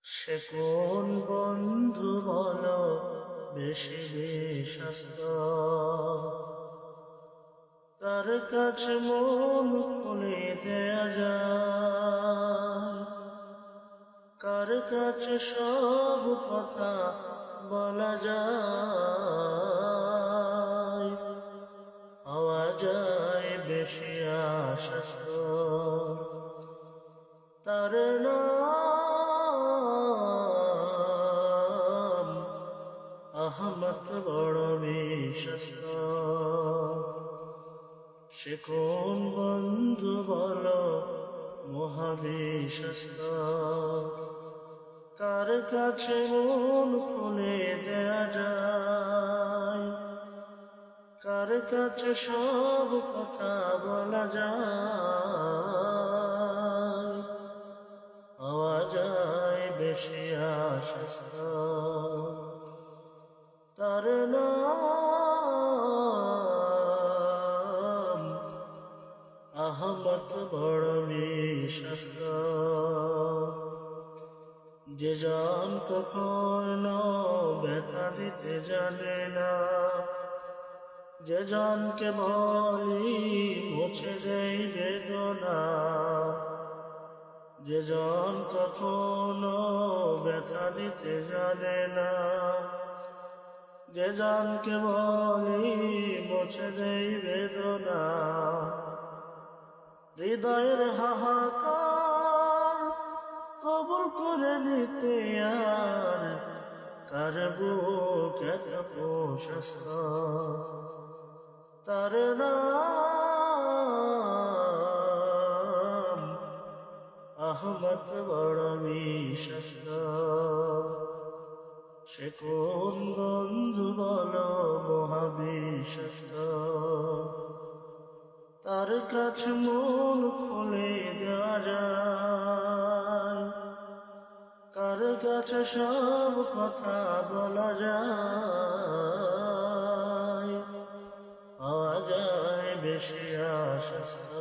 সে কোন বন্ধু বলো বেশি বিশ্বস্ত, তার কাছে মন খুলে দেয়া যায়, কার কাছে সব কথা বলা যায়, হওয়া যায় বেশি আশ্বস্ত। তার নাম আহমদ বড় বিশ্বস্ত। সে কোন বন্ধু বলো মহাবিশ্বস্ত, কার কাছে মন খুলে দেয়া যায়, কার কাছে সব কথা বলা যায়, হওয়া যায় বেশি আশ্বস্ত। তার নাম আহমদ বড় বিশ্বস্ত। যে জন কখনো ব্যথা দিতে জানে না, যে জনকে বলি মুছে দেয় বেদনা, যে জন কখনো ব্যথা দিতে জানে না, যে জনকে বলি মুছে দেয় বেদনা, হৃদয়ের হাহাকার কবুল করে নিতে আর কার বুক এত প্রশস্ত। তার নাম আহমদ বড় বিশ্বস্ত। সে কোন বন্ধু বলো মহাবিশ্বস্ত, তার কাছে মন খুলে দেওয়া যায়, কার কাছে সব কথা বলা যায়, হওয়া যায় বেশি আশ্বস্ত।